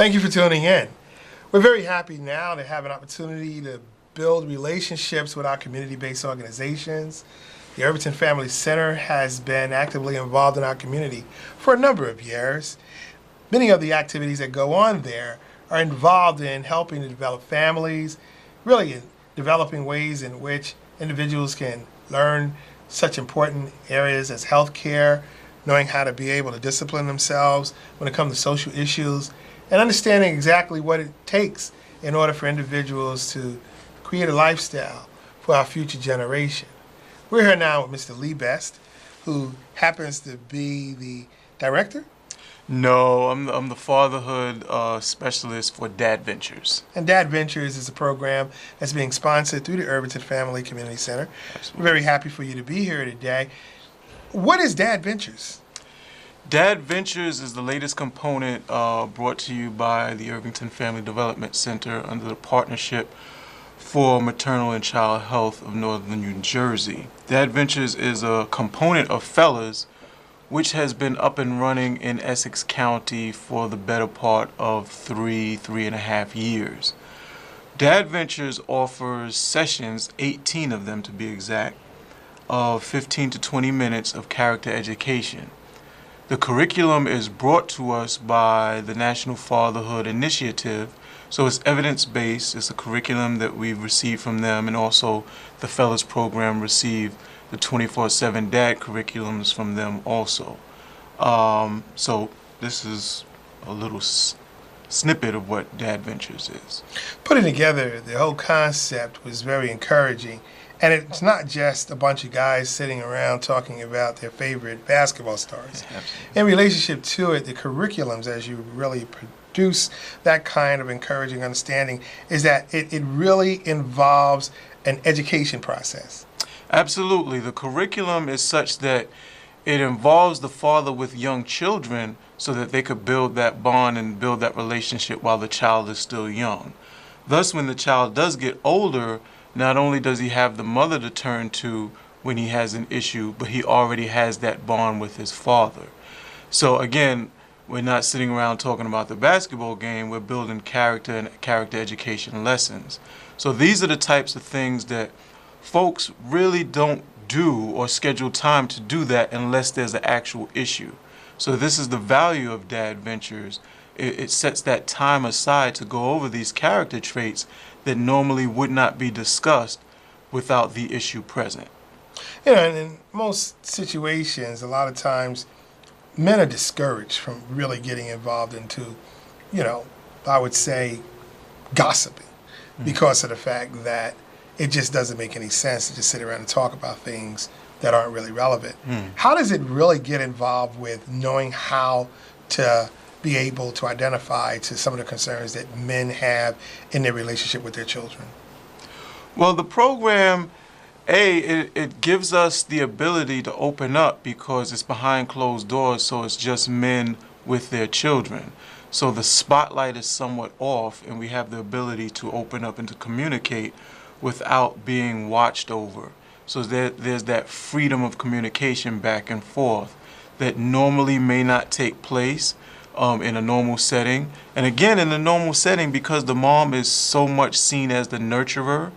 Thank you for tuning in. We're very happy now to have an opportunity to build relationships with our community-based organizations. The Irvington Family Center has been actively involved in our community for a number of years. Many of the activities that go on there are involved in helping to develop families, really in developing ways in which individuals can learn such important areas as healthcare, knowing how to be able to discipline themselves when it comes to social issues, and understanding exactly what it takes in order for individuals to create a lifestyle for our future generation. We're here now with Mr. LBest, who happens to be the director. No, I'm the fatherhood specialist for Dad Ventures. And Dad Ventures is a program that's being sponsored through the Irvington Family Community Center. Absolutely. We're very happy for you to be here today. What is Dad Ventures? Dad Ventures is the latest component brought to you by the Irvington Family Development Center under the Partnership for Maternal and Child Health of Northern New Jersey. Dad Ventures is a component of Fellas, which has been up and running in Essex County for the better part of three and a half years. Dad Ventures offers sessions, 18 of them to be exact, of 15 to 20 minutes of character education. The curriculum is brought to us by the National Fatherhood Initiative, so it's evidence-based. It's a curriculum that we've received from them, and also the Fellas program received the 24/7 Dad curriculums from them also. So this is a little snippet of what Dad Ventures is. Putting together the whole concept was very encouraging. And it's not just a bunch of guys sitting around talking about their favorite basketball stars. Yeah, in relationship to it, the curriculums, as you really produce that kind of encouraging understanding, is that it really involves an education process. Absolutely. The curriculum is such that it involves the father with young children so that they could build that bond and build that relationship while the child is still young. Thus, when the child does get older, not only does he have the mother to turn to when he has an issue, but he already has that bond with his father. So again, we're not sitting around talking about the basketball game, we're building character and character education lessons. So these are the types of things that folks really don't do or schedule time to do that unless there's an actual issue. So this is the value of Dad Ventures. It sets that time aside to go over these character traits that normally would not be discussed without the issue present. You know, and in most situations, a lot of times, men are discouraged from really getting involved into, I would say, gossiping because of the fact that it just doesn't make any sense to just sit around and talk about things that aren't really relevant. How does it really get involved with knowing how to be able to identify to some of the concerns that men have in their relationship with their children? Well, the program, it gives us the ability to open up because it's behind closed doors, so it's just men with their children. So the spotlight is somewhat off, and we have the ability to open up and to communicate without being watched over. So there's that freedom of communication back and forth that normally may not take place in a normal setting. And again, in a normal setting, because the mom is so much seen as the nurturer,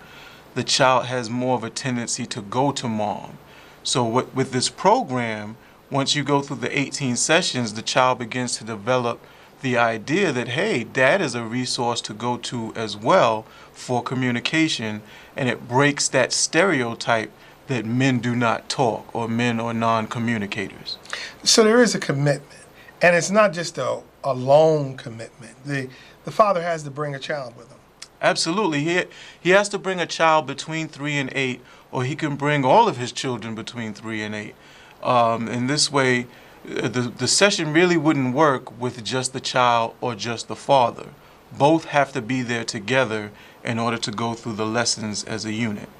the child has more of a tendency to go to mom. So with this program, once you go through the 18 sessions, the child begins to develop the idea that, hey, Dad is a resource to go to as well for communication, and it breaks that stereotype that men do not talk or men are non-communicators. So there is a commitment. And it's not just a lone commitment. The father has to bring a child with him. Absolutely. He has to bring a child between 3 and 8, or he can bring all of his children between 3 and 8. In this way, the session really wouldn't work with just the child or just the father. Both have to be there together in order to go through the lessons as a unit.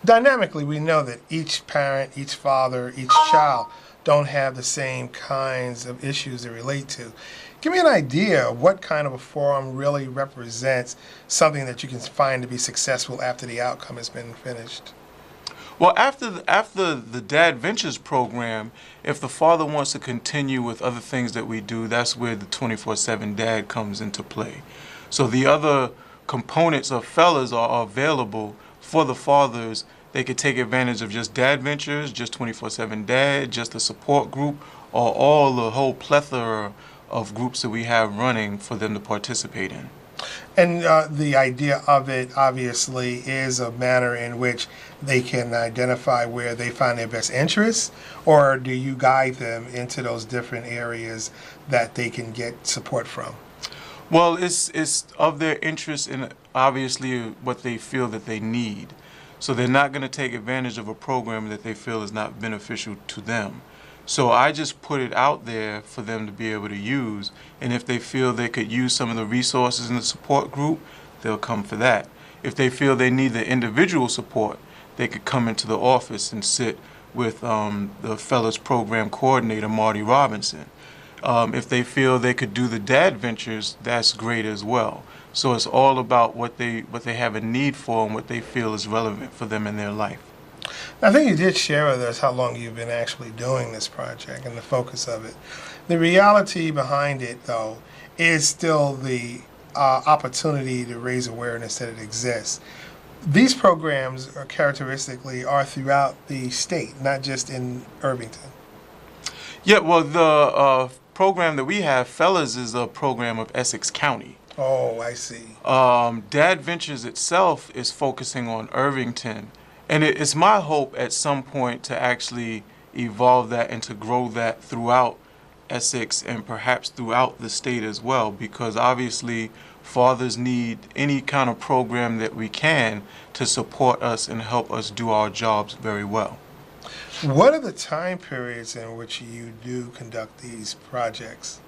Dynamically, we know that each parent, each father, each child don't have the same kinds of issues they relate to. Give me an idea of what kind of a forum really represents something that you can find to be successful after the outcome has been finished. Well, after the Dad Ventures program, if the father wants to continue with other things that we do, that's where the 24/7 Dad comes into play. So the other components of fellas are available for the fathers. They could take advantage of just Dad Ventures, just 24/7 Dad, just a support group, or all the whole plethora of groups that we have running for them to participate in. And the idea of it obviously is a manner in which they can identify where they find their best interests, or do you guide them into those different areas that they can get support from? Well, it's of their interest in obviously what they feel that they need. So they're not going to take advantage of a program that they feel is not beneficial to them. So I just put it out there for them to be able to use, and if they feel they could use some of the resources in the support group, they'll come for that. If they feel they need the individual support, they could come into the office and sit with the fellas program coordinator, Marty Robinson. If they feel they could do the Dad Ventures, that's great as well. So it's all about what they have a need for and what they feel is relevant for them in their life. I think you did share with us how long you've been actually doing this project and the focus of it. The reality behind it, though, is still the opportunity to raise awareness that it exists. These programs are characteristically are throughout the state, not just in Irvington. Yeah, well, the program that we have, Fellas, is a program of Essex County. Oh, I see. Dad Ventures itself is focusing on Irvington. And it's my hope at some point to actually evolve that and to grow that throughout Essex and perhaps throughout the state as well, because obviously fathers need any kind of program that we can to support us and help us do our jobs very well. What are the time periods in which you do conduct these projects?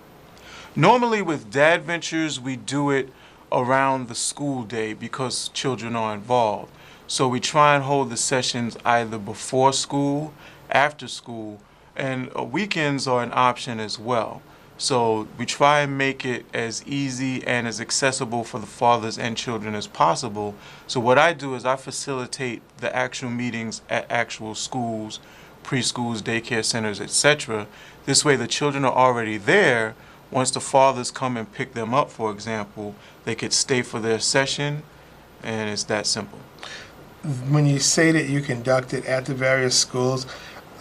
Normally with Dad Ventures, we do it around the school day because children are involved. So we try and hold the sessions either before school, after school, and weekends are an option as well. So we try and make it as easy and as accessible for the fathers and children as possible. So what I do is I facilitate the actual meetings at actual schools, preschools, daycare centers, etc. This way the children are already there. Once the fathers come and pick them up, for example, they could stay for their session, and it's that simple. When you say that you conduct it at the various schools,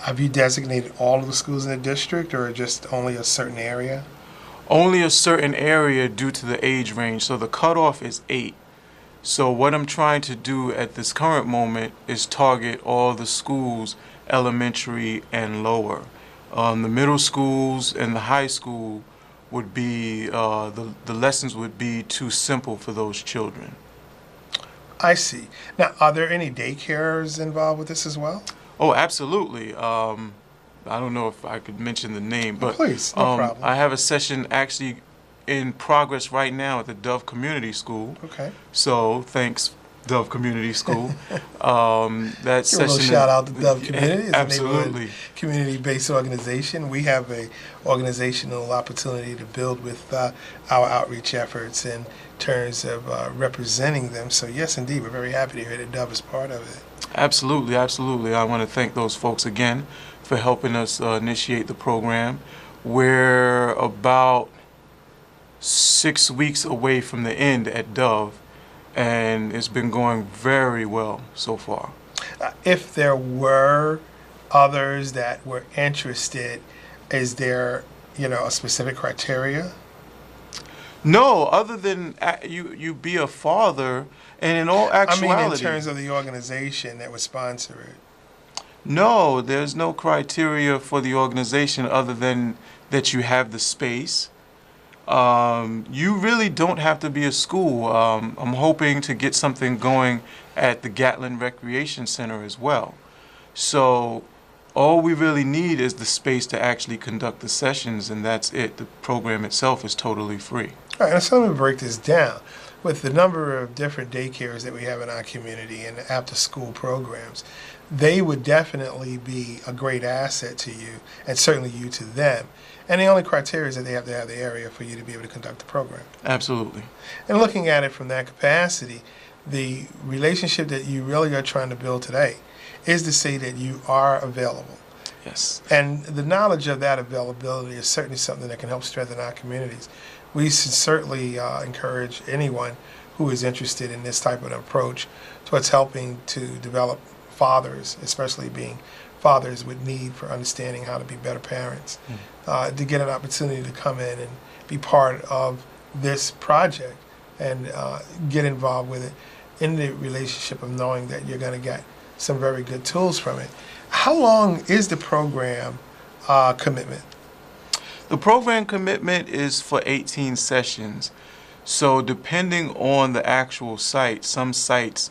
have you designated all of the schools in the district or just only a certain area? Only a certain area due to the age range. So the cutoff is 8. So what I'm trying to do at this current moment is target all the schools, elementary and lower. The middle schools and the high school would be, the lessons would be too simple for those children. I see. Now, are there any daycares involved with this as well? Oh, absolutely. I don't know if I could mention the name, but please, no problem. I have a session actually in progress right now at the Dove Community School. Okay. So thanks, Dove Community School. That Give a session. little shout out to Dove Community. It's Absolutely. a community-based organization. We have a organizational opportunity to build with our outreach efforts in terms of representing them. So yes, indeed, we're very happy to hear that Dove is part of it. Absolutely, absolutely. I want to thank those folks again for helping us initiate the program. We're about 6 weeks away from the end at Dove, and it's been going very well so far. If there were others that were interested, is there, a specific criteria? No, other than you be a father, and in all actuality... I mean, in terms of the organization that would sponsor it. No, there's no criteria for the organization other than that you have the space. You really don't have to be a school. I'm hoping to get something going at the Gatlin Recreation Center as well. So all we really need is the space to actually conduct the sessions, and that's it. The program itself is totally free. All right, so let me break this down. With the number of different daycares that we have in our community and after-school programs, they would definitely be a great asset to you, and certainly you to them. And the only criteria is that they have to have the area for you to be able to conduct the program. Absolutely. And looking at it from that capacity, the relationship that you really are trying to build today is to say that you are available. Yes. And the knowledge of that availability is certainly something that can help strengthen our communities. We should certainly encourage anyone who is interested in this type of approach towards helping to develop fathers, especially being fathers with need for understanding how to be better parents, to get an opportunity to come in and be part of this project and get involved with it in the relationship of knowing that you're going to get some very good tools from it. How long is the program commitment? The program commitment is for 18 sessions. So depending on the actual site, some sites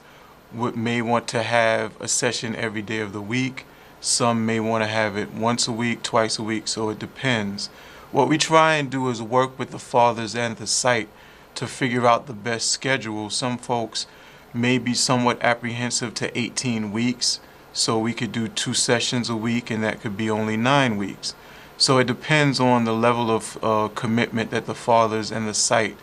may want to have a session every day of the week. Some may want to have it once a week, twice a week, so it depends. What we try and do is work with the fathers and the site to figure out the best schedule. Some folks may be somewhat apprehensive to 18 weeks, so we could do 2 sessions a week, and that could be only 9 weeks. So it depends on the level of commitment that the fathers and the site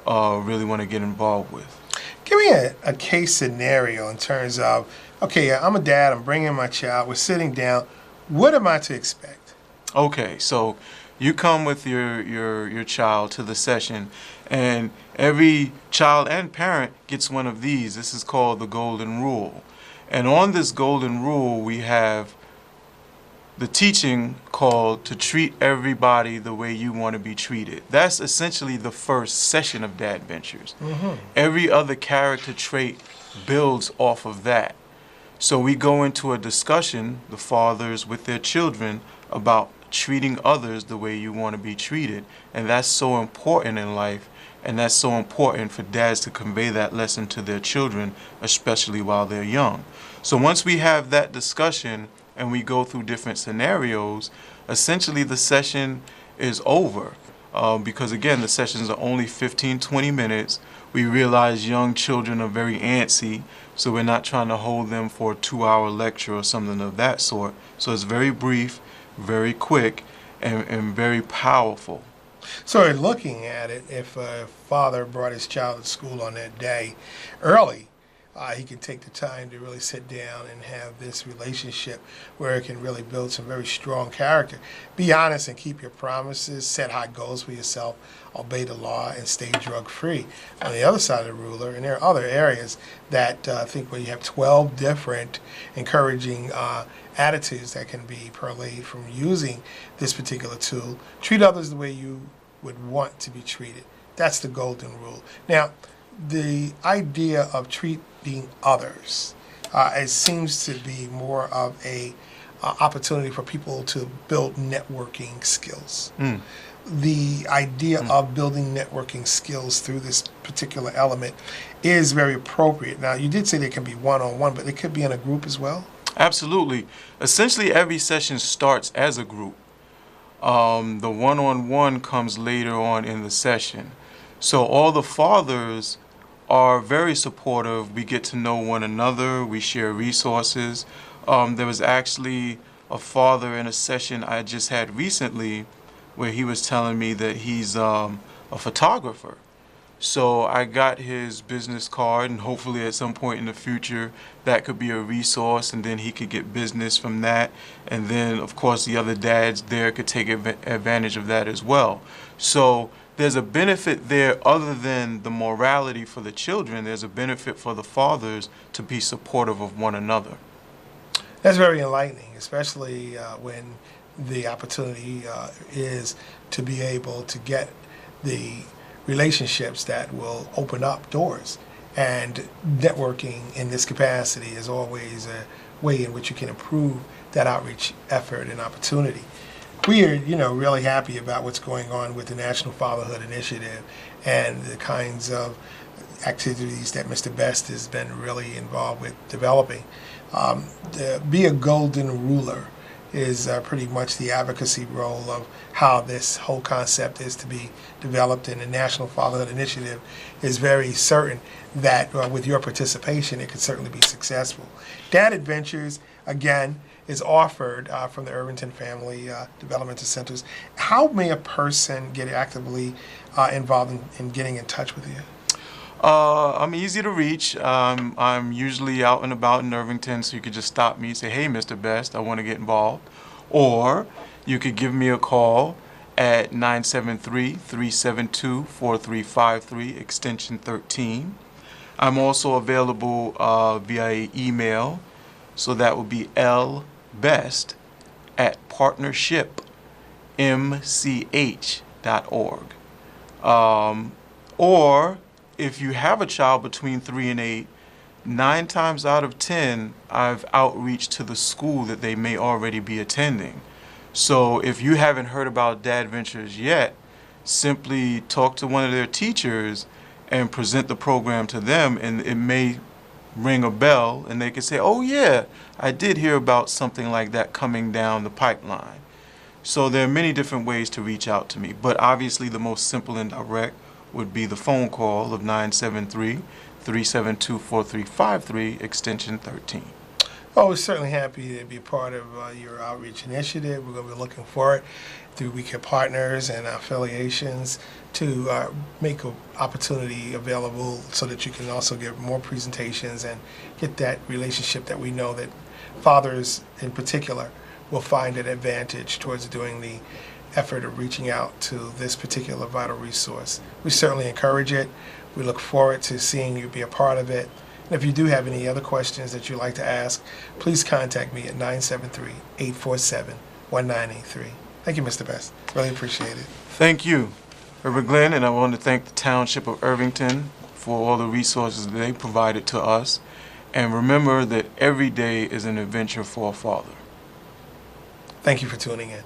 really want to get involved with. Give me a case scenario in terms of, okay, I'm a dad, I'm bringing my child, we're sitting down. What am I to expect? Okay, so you come with your child to the session, and every child and parent gets one of these. This is called the golden rule. And on this golden rule, we have the teaching called to treat everybody the way you want to be treated. That's essentially the first session of Dad Ventures. Every other character trait builds off of that. So we go into a discussion, the fathers with their children, about treating others the way you want to be treated. And that's so important in life, and that's so important for dads to convey that lesson to their children, especially while they're young. So once we have that discussion and we go through different scenarios, essentially the session is over. Because again, the sessions are only 15-20 minutes. We realize young children are very antsy, so we're not trying to hold them for a 2-hour lecture or something of that sort. So it's very brief, very quick, and very powerful. So in looking at it, if a father brought his child to school on that day early, he can take the time to really sit down and have this relationship where it can really build some very strong character. Be honest and keep your promises, set high goals for yourself, obey the law, and stay drug-free. On the other side of the ruler, and there are other areas that I think where you have 12 different encouraging attitudes that can be parlayed from using this particular tool. Treat others the way you would want to be treated. That's the golden rule. Now, the idea of treating others, it seems to be more of a opportunity for people to build networking skills. The idea of building networking skills through this particular element is very appropriate. Now, you did say they can be one-on-one, but it could be in a group as well? Absolutely. Essentially, every session starts as a group. The one-on-one comes later on in the session. So all the fathers are very supportive. We get to know one another. We share resources. There was actually a father in a session I just had recently where he was telling me that he's a photographer. So I got his business card, and hopefully at some point in the future that could be a resource, and then he could get business from that. And then, of course, the other dads there could take advantage of that as well. So there's a benefit there other than the morality for the children. There's a benefit for the fathers to be supportive of one another. That's very enlightening, especially when the opportunity is to be able to get the relationships that will open up doors. And networking in this capacity is always a way in which you can improve that outreach effort and opportunity. We are, really happy about what's going on with the National Fatherhood Initiative and the kinds of activities that Mr. Best has been really involved with developing. Be a golden ruler is pretty much the advocacy role of how this whole concept is to be developed, and the National Fatherhood Initiative is very certain that with your participation it could certainly be successful. Dad Adventures, again, is offered from the Irvington Family Developmental Centers. How may a person get actively involved in getting in touch with you? I'm easy to reach. I'm usually out and about in Irvington, so you could just stop me and say, "Hey, Mr. Best, I want to get involved." Or you could give me a call at 973-372-4353, extension 13. I'm also available via email, so that would be lbest@partnershipmch.org. Or if you have a child between 3 and 8, 9 times out of 10, I've outreach to the school that they may already be attending. So if you haven't heard about Dad Ventures yet, simply talk to one of their teachers and present the program to them, and it may ring a bell, and they can say, "Oh yeah, I did hear about something like that coming down the pipeline." So there are many different ways to reach out to me, but obviously the most simple and direct would be the phone call of 973-372-4353, extension 13. Oh, we're certainly happy to be a part of your outreach initiative. We're going to be looking forward through We Can Partners and affiliations to make an opportunity available so that you can also get more presentations and get that relationship that we know that fathers in particular will find an advantage towards doing the effort of reaching out to this particular vital resource. We certainly encourage it. We look forward to seeing you be a part of it. And if you do have any other questions that you'd like to ask, please contact me at 973-847-1983. Thank you, Mr. Best. Really appreciate it. Thank you, Herbert Glenn, and I want to thank the Township of Irvington for all the resources that they provided to us. And remember that every day is an adventure for a father. Thank you for tuning in.